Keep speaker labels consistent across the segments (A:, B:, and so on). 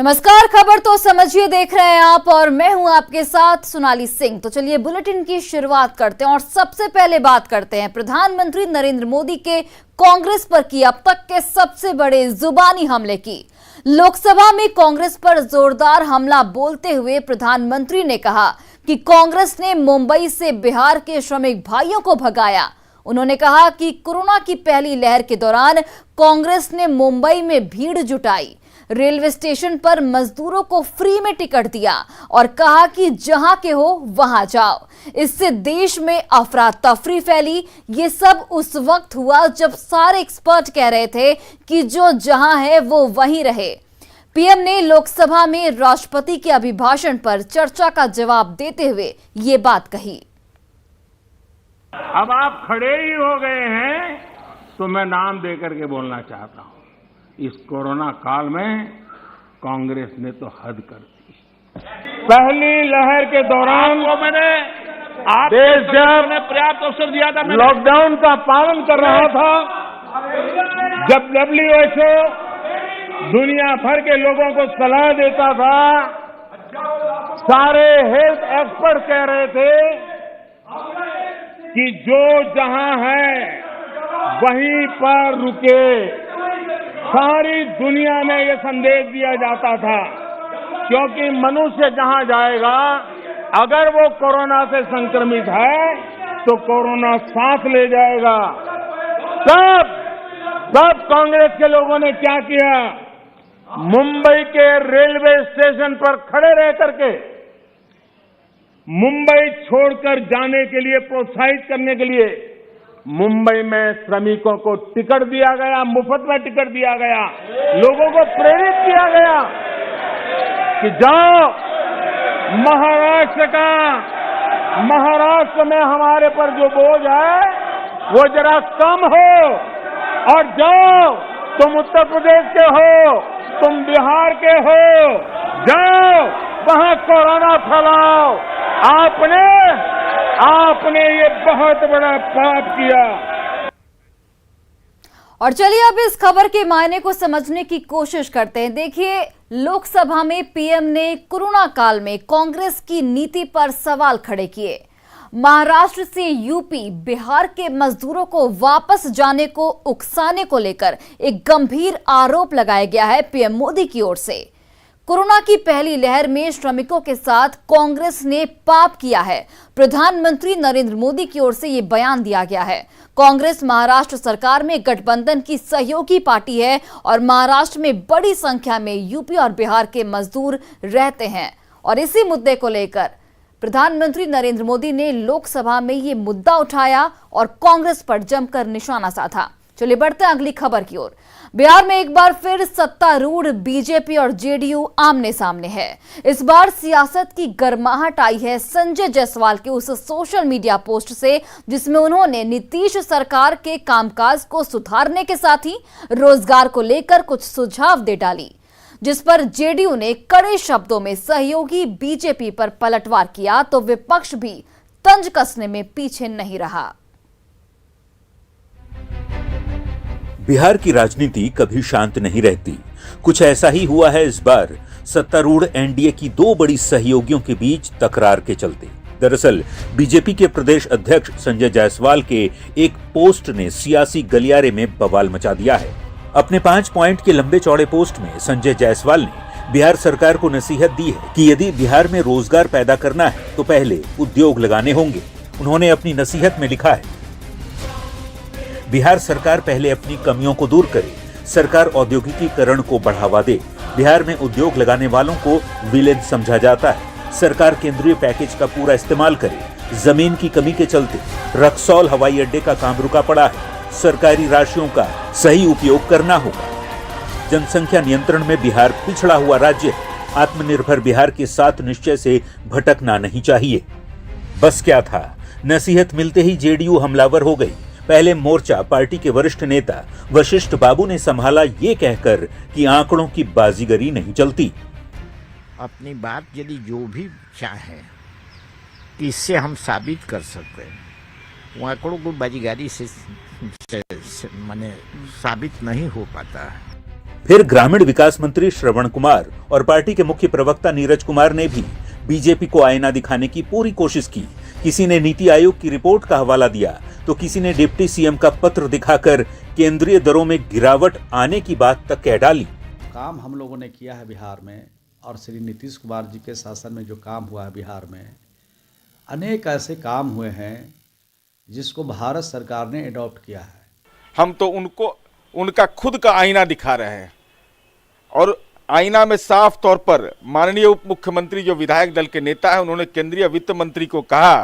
A: नमस्कार, खबर तो समझिए देख रहे हैं आप और मैं हूं आपके साथ सोनाली सिंह। तो चलिए बुलेटिन की शुरुआत करते हैं और सबसे पहले बात करते हैं प्रधानमंत्री नरेंद्र मोदी के कांग्रेस पर की अब तक के सबसे बड़े जुबानी हमले की। लोकसभा में कांग्रेस पर जोरदार हमला बोलते हुए प्रधानमंत्री ने कहा कि कांग्रेस ने मुंबई से बिहार के श्रमिक भाइयों को भगाया। उन्होंने कहा कि कोरोना की पहली लहर के दौरान कांग्रेस ने मुंबई में भीड़ जुटाई, रेलवे स्टेशन पर मजदूरों को फ्री में टिकट दिया और कहा कि जहां के हो वहां जाओ। इससे देश में अफरा तफरी फैली। ये सब उस वक्त हुआ जब सारे एक्सपर्ट कह रहे थे कि जो जहां है वो वहीं रहे। पीएम ने लोकसभा में राष्ट्रपति के अभिभाषण पर चर्चा का जवाब देते हुए ये बात कही।
B: अब आप खड़े ही हो गए हैं तो मैं नाम देकर के बोलना चाहता हूं। इस कोरोना काल में कांग्रेस ने तो हद कर दी। पहली लहर के दौरान देश जब
C: पर्याप्त अवसर दिया था,
B: लॉकडाउन का पालन कर रहा था, जब WHO दुनिया भर के लोगों को सलाह देता था, सारे हेल्थ एक्सपर्ट कह रहे थे कि जो जहां है वहीं पर रुके। सारी दुनिया में ये संदेश दिया जाता था, क्योंकि मनुष्य जहां जाएगा अगर वो कोरोना से संक्रमित है तो कोरोना सांस ले जाएगा। तब कांग्रेस के लोगों ने क्या किया, मुंबई के रेलवे स्टेशन पर खड़े रह करके मुंबई छोड़कर जाने के लिए प्रोत्साहित करने के लिए मुंबई में श्रमिकों को टिकट दिया गया, मुफ्त में टिकट दिया गया, लोगों को प्रेरित किया गया कि जाओ महाराष्ट्र में हमारे पर जो बोझ है वो जरा कम हो, और जाओ तुम उत्तर प्रदेश के हो, तुम बिहार के हो, जाओ वहां कोरोना फैलाओ। आपने ये बहुत बड़ा पाप किया।
A: और चलिए अब इस खबर के मायने को समझने की कोशिश करते हैं। देखिए, लोकसभा में पीएम ने कोरोना काल में कांग्रेस की नीति पर सवाल खड़े किए। महाराष्ट्र से यूपी, बिहार के मजदूरों को वापस जाने को उकसाने को लेकर एक गंभीर आरोप लगाया गया है पीएम मोदी की ओर से। कोरोना की पहली लहर में श्रमिकों के साथ कांग्रेस ने पाप किया है। प्रधानमंत्री नरेंद्र मोदी की ओर से यह बयान दिया गया है। कांग्रेस महाराष्ट्र सरकार में गठबंधन की सहयोगी पार्टी है और महाराष्ट्र में बड़ी संख्या में यूपी और बिहार के मजदूर रहते हैं। और इसी मुद्दे को लेकर प्रधानमंत्री नरेंद्र मोदी ने लोकसभा में ये मुद्दा उठाया और कांग्रेस पर जमकर निशाना साधा। चलिए बढ़ते हैं अगली खबर की ओर। बिहार में एक बार फिर सत्तारूढ़ बीजेपी और जेडीयू आमने सामने है। इस बार सियासत की गर्माहट आई है संजय जायसवाल के उस सोशल मीडिया पोस्ट से, जिसमें उन्होंने नीतीश सरकार के कामकाज को सुधारने के साथ ही रोजगार को लेकर कुछ सुझाव दे डाली, जिस पर जेडीयू ने कड़े शब्दों में सहयोगी बीजेपी पर पलटवार किया तो विपक्ष भी तंज कसने में पीछे नहीं रहा।
D: बिहार की राजनीति कभी शांत नहीं रहती। कुछ ऐसा ही हुआ है इस बार सत्तारूढ़ एनडीए की दो बड़ी सहयोगियों के बीच तकरार के चलते। दरअसल बीजेपी के प्रदेश अध्यक्ष संजय जायसवाल के एक पोस्ट ने सियासी गलियारे में बवाल मचा दिया है। अपने 5 पॉइंट के लंबे चौड़े पोस्ट में संजय जायसवाल ने बिहार सरकार को नसीहत दी है कि यदि बिहार में रोजगार पैदा करना है तो पहले उद्योग लगाने होंगे। उन्होंने अपनी नसीहत में लिखा है, बिहार सरकार पहले अपनी कमियों को दूर करे, सरकार औद्योगिकीकरण को बढ़ावा दे। बिहार में उद्योग लगाने वालों को विलेज समझा जाता है। सरकार केंद्रीय पैकेज का पूरा इस्तेमाल करे। जमीन की कमी के चलते रक्सौल हवाई अड्डे का काम रुका पड़ा है। सरकारी राशियों का सही उपयोग करना होगा। जनसंख्या नियंत्रण में बिहार पिछड़ा हुआ राज्य है। आत्मनिर्भर बिहार के 7 निश्चय से भटकना नहीं चाहिए। बस क्या था, नसीहत मिलते ही जेडीयू हमलावर हो गई। पहले मोर्चा पार्टी के वरिष्ठ नेता वशिष्ठ बाबू ने संभाला ये कहकर कि आंकड़ों की बाजीगरी नहीं चलती।
E: अपनी बात यदि जो भी चाहे कि इससे हम साबित कर सकते हैं, वो आंकड़ों को बाजीगरी से माने साबित नहीं हो पाता है।
D: फिर ग्रामीण विकास मंत्री श्रवण कुमार और पार्टी के मुख्य प्रवक्ता नीरज कुमार ने भी बीजेपी को आईना दिखाने की पूरी कोशिश की। किसी ने नीति आयोग की रिपोर्ट का हवाला दिया तो किसी ने डिप्टी सीएम का पत्र दिखाकर केंद्रीय दरों में गिरावट आने की बात तक कह डाली।
C: काम हम लोगों ने किया है बिहार में, और श्री नीतीश कुमार जी के शासन में जो काम हुआ है बिहार में, अनेक ऐसे काम हुए हैं जिसको भारत सरकार ने अडॉप्ट किया है।
F: हम तो उनका खुद का आईना दिखा रहे हैं, और आईना में साफ तौर पर माननीय उप मुख्यमंत्री जो विधायक दल के नेता हैं, उन्होंने केंद्रीय वित्त मंत्री को कहा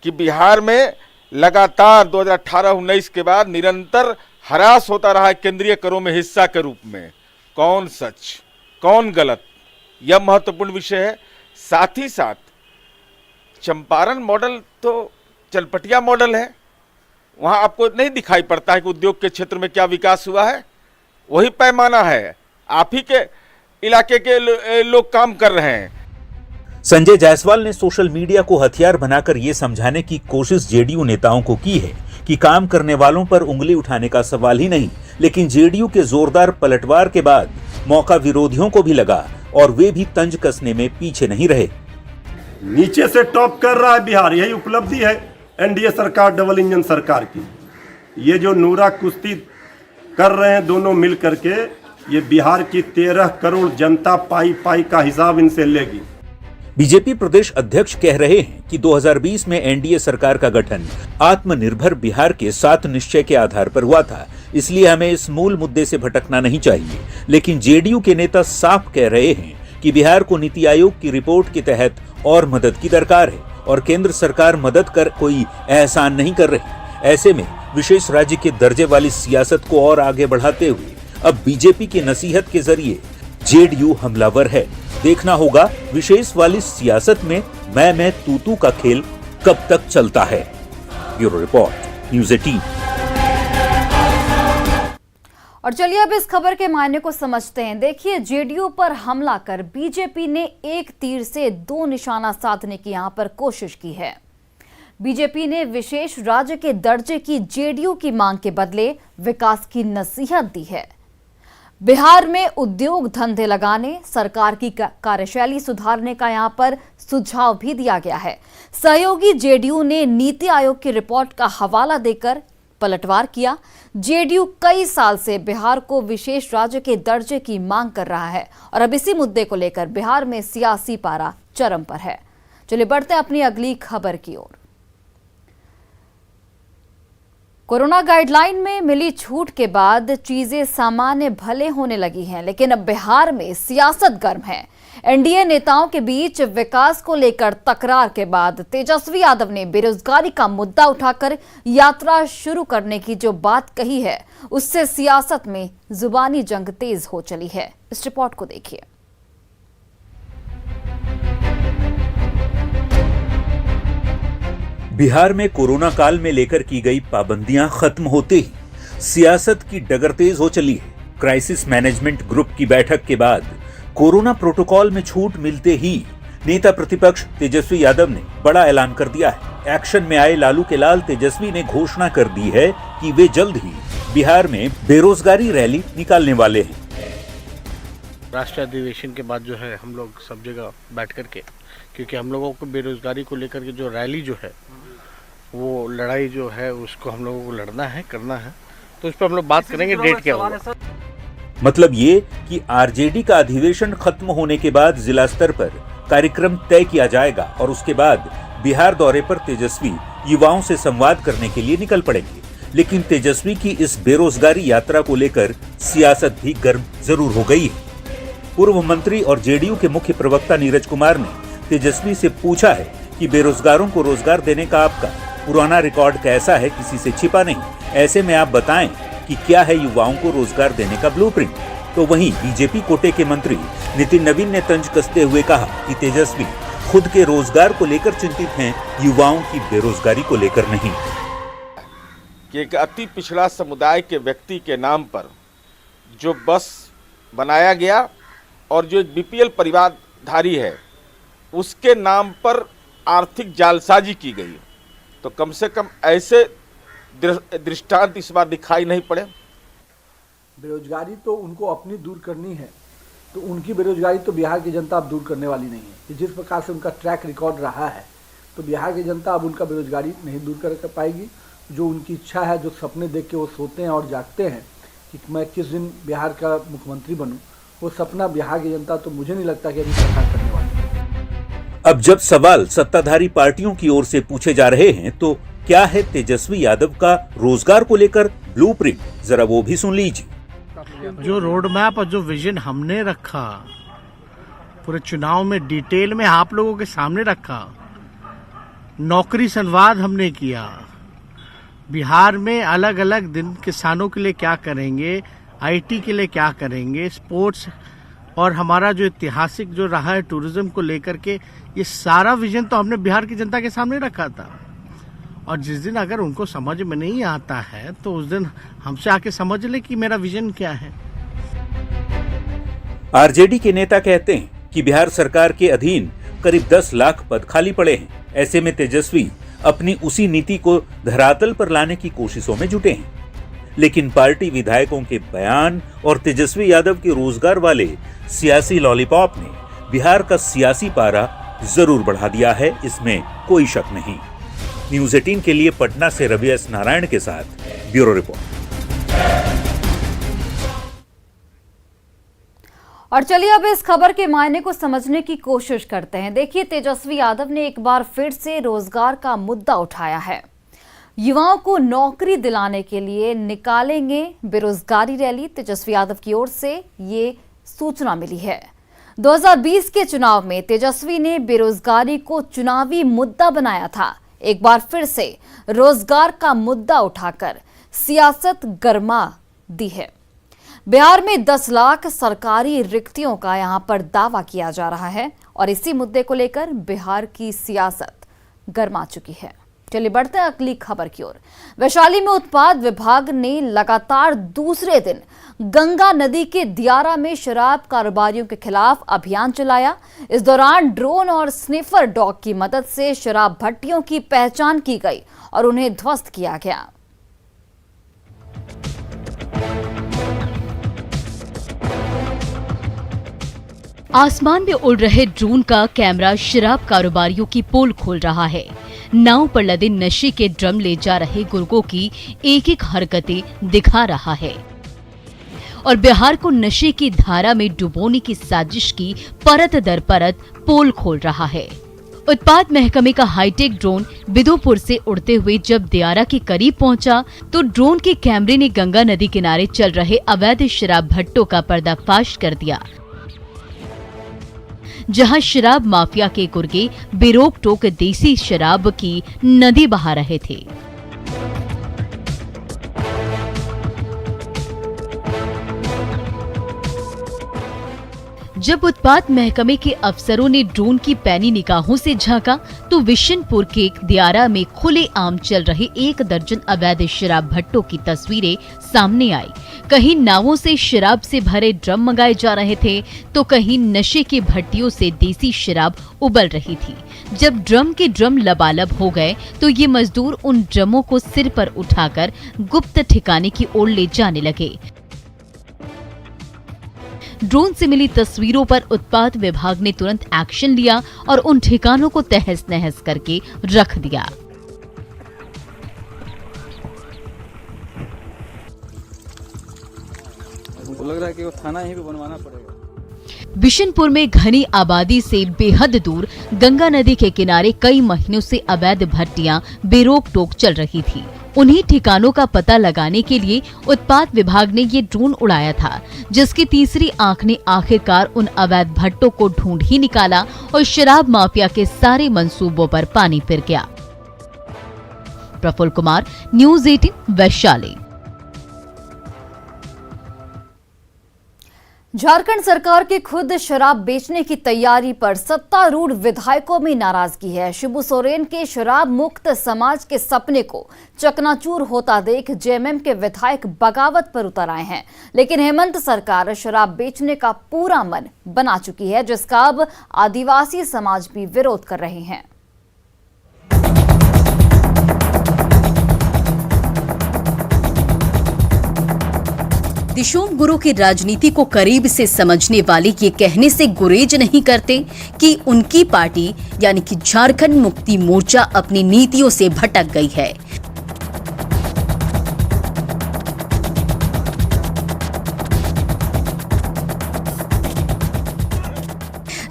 F: कि बिहार में लगातार 2018-19 के बाद निरंतर हरास होता रहा है केंद्रीय करों में हिस्सा के रूप में। कौन सच कौन गलत, यह महत्वपूर्ण विषय है। साथ ही साथ चंपारण मॉडल तो चलपटिया मॉडल है, वहां आपको नहीं दिखाई पड़ता है कि उद्योग के क्षेत्र में क्या विकास हुआ है। वही पैमाना है, आप ही के इलाके के लोग काम कर रहे हैं।
D: संजय जायसवाल ने सोशल मीडिया को हथियार बनाकर यह समझाने की कोशिश जेडीयू नेताओं को की है कि काम करने वालों पर उंगली उठाने का सवाल ही नहीं, लेकिन जेडीयू के जोरदार पलटवार के बाद मौका विरोधियों को भी लगा और वे भी तंज कसने में पीछे नहीं रहे।
G: नीचे से टॉप कर रहा है बिहार, यही उपलब्धि है एनडीए सरकार, डबल इंजन सरकार की। ये जो नूरा कुश्ती कर रहे हैं दोनों मिल करके, ये बिहार की 13 करोड़ जनता पाई पाई का हिसाब इनसे लेगी।
D: बीजेपी प्रदेश अध्यक्ष कह रहे हैं कि 2020 में एनडीए सरकार का गठन आत्मनिर्भर बिहार के 7 निश्चय के आधार पर हुआ था, इसलिए हमें इस मूल मुद्दे से भटकना नहीं चाहिए। लेकिन जेडीयू के नेता साफ कह रहे हैं कि बिहार को नीति आयोग की रिपोर्ट के तहत और मदद की दरकार है, और केंद्र सरकार मदद कर कोई एहसान नहीं कर रही। ऐसे में विशेष राज्य के दर्जे वाली सियासत को और आगे बढ़ाते हुए अब बीजेपी की नसीहत के जरिए जेडीयू हमलावर है। देखना होगा विशेष वाली सियासत में मैं तू का खेल कब तक चलता है। Bureau report, news 18।
A: और चलिए अब इस खबर के मायने को समझते हैं। देखिए, जेडीयू पर हमला कर बीजेपी ने एक तीर से 2 निशाना साधने की यहां पर कोशिश की है। बीजेपी ने विशेष राज्य के दर्जे की जेडीयू की मांग के बदले विकास की नसीहत दी है। बिहार में उद्योग धंधे लगाने, सरकार की कार्यशैली सुधारने का यहां पर सुझाव भी दिया गया है। सहयोगी जेडीयू ने नीति आयोग की रिपोर्ट का हवाला देकर पलटवार किया। जेडीयू कई साल से बिहार को विशेष राज्य के दर्जे की मांग कर रहा है, और अब इसी मुद्दे को लेकर बिहार में सियासी पारा चरम पर है। चलिए बढ़ते हैं अपनी अगली खबर की ओर। कोरोना गाइडलाइन में मिली छूट के बाद चीजें सामान्य भले होने लगी हैं, लेकिन अब बिहार में सियासत गर्म है। एनडीए नेताओं के बीच विकास को लेकर तकरार के बाद तेजस्वी यादव ने बेरोजगारी का मुद्दा उठाकर यात्रा शुरू करने की जो बात कही है, उससे सियासत में जुबानी जंग तेज हो चली है। इस रिपोर्ट को देखिए।
D: बिहार में कोरोना काल में लेकर की गई पाबंदियां खत्म होते ही सियासत की डगर तेज हो चली है। क्राइसिस मैनेजमेंट ग्रुप की बैठक के बाद कोरोना प्रोटोकॉल में छूट मिलते ही नेता प्रतिपक्ष तेजस्वी यादव ने बड़ा ऐलान कर दिया है। एक्शन में आए लालू के लाल तेजस्वी ने घोषणा कर दी है कि वे जल्द ही बिहार में बेरोजगारी रैली निकालने वाले हैं।
H: राष्ट्रीय अधिवेशन के बाद जो है हम लोग सब जगह बैठ करके, क्योंकि हम लोगों को बेरोजगारी को लेकर के जो रैली जो है, वो लड़ाई जो है उसको हम लोगों को लड़ना है, करना है, तो उस पर हम लोग बात करेंगे। डेट क्या होगा,
D: मतलब ये कि आरजेडी का अधिवेशन खत्म होने के बाद जिला स्तर पर कार्यक्रम तय किया जाएगा, और उसके बाद बिहार दौरे पर तेजस्वी युवाओं से संवाद करने के लिए निकल पड़ेंगे। लेकिन तेजस्वी की इस बेरोजगारी यात्रा को लेकर सियासत भी गर्म जरूर हो गई है। पूर्व मंत्री और जेडीयू के मुख्य प्रवक्ता नीरज कुमार ने तेजस्वी से पूछा है कि बेरोजगारों को रोजगार देने का आपका पुराना रिकॉर्ड कैसा है, किसी से छिपा नहीं। ऐसे में आप बताएं कि क्या है युवाओं को रोजगार देने का ब्लूप्रिंट। तो वहीं बीजेपी कोटे के मंत्री नितिन नवीन ने तंज कसते हुए कहा कि तेजस्वी खुद के रोजगार को लेकर चिंतित हैं, युवाओं की बेरोजगारी को लेकर नहीं।
F: कि एक अति पिछड़ा समुदाय के व्यक्ति के नाम पर जो बस बनाया गया और जो एक बीपीएल परिवारधारी है उसके नाम पर आर्थिक जालसाजी की गई, तो कम से कम ऐसे दृष्टांत इस बार दिखाई नहीं पड़े।
I: बेरोजगारी तो उनको अपनी दूर करनी है, तो उनकी बेरोजगारी तो बिहार की जनता अब दूर करने वाली नहीं है। कि जिस प्रकार से उनका ट्रैक रिकॉर्ड रहा है, तो बिहार की जनता अब उनका बेरोजगारी नहीं दूर कर पाएगी। जो उनकी इच्छा है, जो सपने देख के वो सोते हैं और जागते हैं कि मैं किस दिन बिहार का मुख्यमंत्री बनूं, वो सपना बिहार की जनता तो मुझे नहीं लगता कि अभी साकार करने वाली है।
D: अब जब सवाल सत्ताधारी पार्टियों की ओर से पूछे जा रहे हैं, तो क्या है तेजस्वी यादव का रोजगार को लेकर ब्लूप्रिंट, जरा वो भी सुन लीजिए।
H: जो रोड मैप और जो विजन हमने रखा पूरे चुनाव में डिटेल में आप लोगों के सामने रखा, नौकरी संवाद हमने किया, बिहार में अलग अलग दिन किसानों के लिए क्या करेंगे, आईटी के लिए क्या करेंगे, स्पोर्ट्स और हमारा जो ऐतिहासिक जो रहा है टूरिज्म को लेकर के, ये सारा विजन तो हमने बिहार की जनता के सामने रखा था। और जिस दिन अगर उनको समझ में नहीं आता है तो उस दिन हमसे आके समझ ले कि मेरा विजन क्या है।
D: आरजेडी के नेता कहते हैं कि बिहार सरकार के अधीन करीब 10 लाख पद खाली पड़े हैं। ऐसे में तेजस्वी अपनी उसी नीति को धरातल पर लाने की कोशिशों में जुटे हैं। लेकिन पार्टी विधायकों के बयान और तेजस्वी यादव के रोजगार वाले सियासी लॉलीपॉप ने बिहार का सियासी पारा जरूर बढ़ा दिया है, इसमें कोई शक नहीं। न्यूज 18 के लिए पटना से रवि एस नारायण के साथ ब्यूरो रिपोर्ट।
A: और चलिए अब इस खबर के मायने को समझने की कोशिश करते हैं। देखिए, तेजस्वी यादव ने एक बार फिर से रोजगार का मुद्दा उठाया है। युवाओं को नौकरी दिलाने के लिए निकालेंगे बेरोजगारी रैली, तेजस्वी यादव की ओर से ये सूचना मिली है। 2020 के चुनाव में तेजस्वी ने बेरोजगारी को चुनावी मुद्दा बनाया था। एक बार फिर से रोजगार का मुद्दा उठाकर सियासत गरमा दी है। बिहार में 10 लाख सरकारी रिक्तियों का यहां पर दावा किया जा रहा है और इसी मुद्दे को लेकर बिहार की सियासत गरमा चुकी है। चलिए बढ़ते हैं अगली खबर की ओर। वैशाली में उत्पाद विभाग ने लगातार दूसरे दिन गंगा नदी के दियारा में शराब कारोबारियों के खिलाफ अभियान चलाया। इस दौरान ड्रोन और स्निफर डॉग की मदद से शराब भट्टियों की पहचान की गई और उन्हें ध्वस्त किया गया।
J: आसमान में उड़ रहे ड्रोन का कैमरा शराब कारोबारियों की पोल खोल रहा है। नाव पर लदे नशे के ड्रम ले जा रहे गुर्गों की एक एक हरकतें दिखा रहा है और बिहार को नशे की धारा में डुबोने की साजिश की परत दर परत पोल खोल रहा है। उत्पाद महकमे का हाईटेक ड्रोन बिदुपुर से उड़ते हुए जब दियारा के करीब पहुंचा तो ड्रोन के कैमरे ने गंगा नदी किनारे चल रहे अवैध शराब भट्टों का पर्दाफाश कर दिया, जहां शराब माफिया के गुर्गे बेरोक टोक देसी शराब की नदी बहा रहे थे। जब उत्पाद महकमे के अफसरों ने ड्रोन की पैनी निगाहों से झांका तो विशनपुर के दियारा में खुलेआम चल रहे 1 दर्जन अवैध शराब भट्टों की तस्वीरें सामने आई। कहीं नावों से शराब से भरे ड्रम मंगाए जा रहे थे तो कहीं नशे की भट्टियों से देसी शराब उबल रही थी। जब ड्रम के ड्रम लबालब हो गए तो ये मजदूर उन ड्रमों को सिर पर उठाकर गुप्त ठिकाने की ओर ले जाने लगे। ड्रोन से मिली तस्वीरों पर उत्पाद विभाग ने तुरंत एक्शन लिया और उन ठिकानों को तहस नहस करके रख दिया।
K: लग रहा है कि वो थाना यहीं पे बनवाना पड़ेगा।
J: बिशनपुर में घनी आबादी से बेहद दूर गंगा नदी के किनारे कई महीनों से अवैध भट्टियां बेरोक टोक चल रही थी। उन्हीं ठिकानों का पता लगाने के लिए उत्पाद विभाग ने ये ड्रोन उड़ाया था, जिसकी तीसरी आंख ने आखिरकार उन अवैध भट्टों को ढूंढ ही निकाला और शराब माफिया के सारे मंसूबों पर पानी फिर गया। प्रफुल्ल कुमार, न्यूज 18 वैशाली।
A: झारखंड सरकार की खुद शराब बेचने की तैयारी पर सत्तारूढ़ विधायकों में नाराजगी है। शिबू सोरेन के शराब मुक्त समाज के सपने को चकनाचूर होता देख जेएमएम के विधायक बगावत पर उतर आए हैं। लेकिन हेमंत सरकार शराब बेचने का पूरा मन बना चुकी है, जिसका अब आदिवासी समाज भी विरोध कर रहे हैं।
J: दिशोम गुरु की राजनीति को करीब से समझने वाले ये कहने से गुरेज नहीं करते कि उनकी पार्टी यानी कि झारखंड मुक्ति मोर्चा अपनी नीतियों से भटक गई है।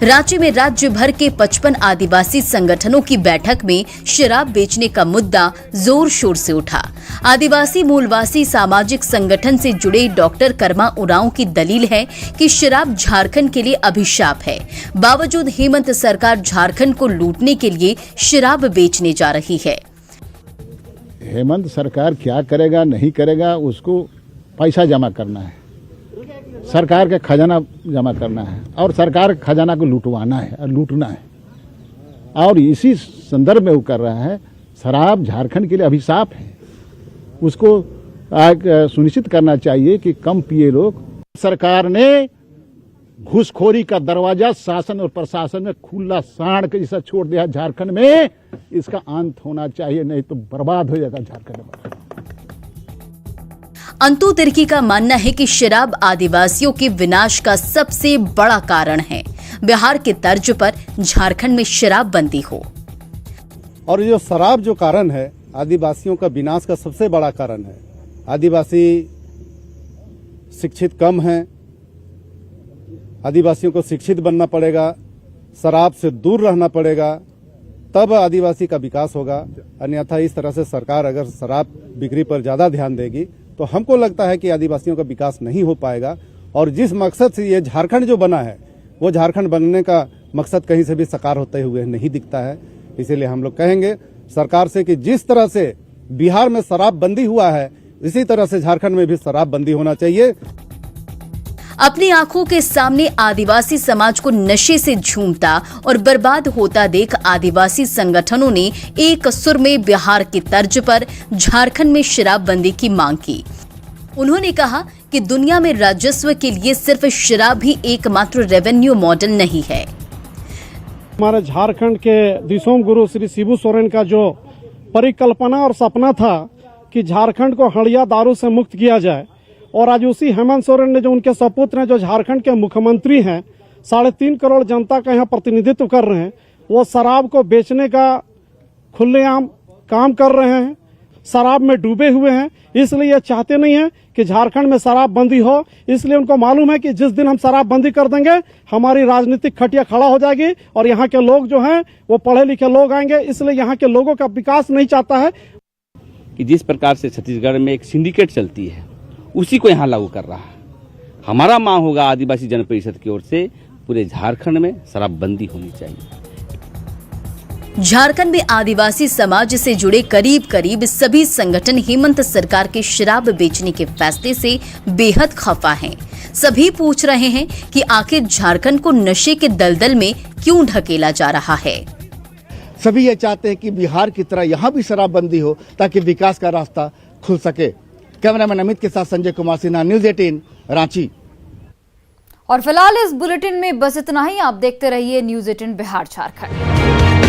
J: रांची में राज्य भर के 55 आदिवासी संगठनों की बैठक में शराब बेचने का मुद्दा जोर शोर से उठा। आदिवासी मूलवासी सामाजिक संगठन से जुड़े डॉक्टर कर्मा उरांव की दलील है कि शराब झारखंड के लिए अभिशाप है। बावजूद हेमंत सरकार झारखंड को लूटने के लिए शराब बेचने जा रही है।
L: हेमंत सरकार क्या करेगा नहीं करेगा, उसको पैसा जमा करना है, सरकार का खजाना जमा करना है और सरकार के खजाना को लूटवाना है और लूटना है। और इसी संदर्भ में वो कर रहा है। शराब झारखंड के लिए अभिशाप है, उसको सुनिश्चित करना चाहिए कि कम पिए लोग। सरकार ने घूसखोरी का दरवाजा शासन और प्रशासन में खुला सांड के जैसा छोड़ दिया झारखंड में। इसका अंत होना चाहिए, नहीं तो बर्बाद हो जाएगा झारखंड।
J: अंतु तिर्की का मानना है कि शराब आदिवासियों के विनाश का सबसे बड़ा कारण है। बिहार के तर्ज पर झारखंड में शराबबंदी हो।
K: और ये जो शराब जो कारण है आदिवासियों का विनाश का सबसे बड़ा कारण है। आदिवासी शिक्षित कम हैं, आदिवासियों को शिक्षित बनना पड़ेगा, शराब से दूर रहना पड़ेगा, तब आदिवासी का विकास होगा। अन्यथा इस तरह से सरकार अगर शराब बिक्री पर ज्यादा ध्यान देगी तो हमको लगता है कि आदिवासियों का विकास नहीं हो पाएगा। और जिस मकसद से ये झारखंड जो बना है वो झारखंड बनने का मकसद कहीं से भी साकार होते हुए नहीं दिखता है। इसीलिए हम लोग कहेंगे सरकार से कि जिस तरह से बिहार में शराबबंदी हुआ है इसी तरह से झारखंड में भी शराबबंदी होना चाहिए।
J: अपनी आंखों के सामने आदिवासी समाज को नशे से झूमता और बर्बाद होता देख आदिवासी संगठनों ने एक सुर में बिहार की तर्ज पर झारखंड में शराबबंदी की मांग की। उन्होंने कहा कि दुनिया में राजस्व के लिए सिर्फ शराब ही एकमात्र रेवेन्यू मॉडल नहीं है।
M: हमारे झारखंड के दिशोम गुरु श्री शिबू सोरेन का जो परिकल्पना और सपना था कि झारखंड को हड़िया दारू से मुक्त किया जाए, और आज उसी हेमंत सोरेन ने जो उनके सपूत हैं जो झारखंड के मुख्यमंत्री हैं, 3.5 करोड़ जनता का यहाँ प्रतिनिधित्व कर रहे हैं, वो शराब को बेचने का खुलेआम काम कर रहे हैं, शराब में डूबे हुए हैं। इसलिए ये चाहते नहीं हैं कि झारखंड में शराबबंदी हो। इसलिए उनको मालूम है कि जिस दिन हम शराबबंदी कर देंगे हमारी राजनीतिक खटिया खड़ा हो जाएगी और यहाँ के लोग जो हैं वो पढ़े लिखे लोग आएंगे। इसलिए यहाँ के लोगों का विकास नहीं चाहता है।
N: कि जिस प्रकार से छत्तीसगढ़ में एक सिंडिकेट चलती है उसी को यहाँ लागू कर रहा है। हमारा मांग होगा आदिवासी जन परिषद की ओर से पूरे झारखंड में शराबबंदी होनी चाहिए।
J: झारखंड में आदिवासी समाज से जुड़े करीब करीब सभी संगठन हेमंत सरकार के शराब बेचने के फैसले से बेहद खफा हैं। सभी पूछ रहे हैं कि आखिर झारखंड को नशे के दलदल में क्यों ढकेला जा रहा है।
L: सभी ये चाहते हैं कि बिहार की तरह यहाँ भी शराबबंदी हो ताकि विकास का रास्ता खुल सके। कैमरामैन अमित के साथ संजय कुमार सिन्हा, न्यूज़ 18 रांची।
A: और फिलहाल इस बुलेटिन में बस इतना ही। आप देखते रहिए न्यूज़ 18 बिहार झारखंड।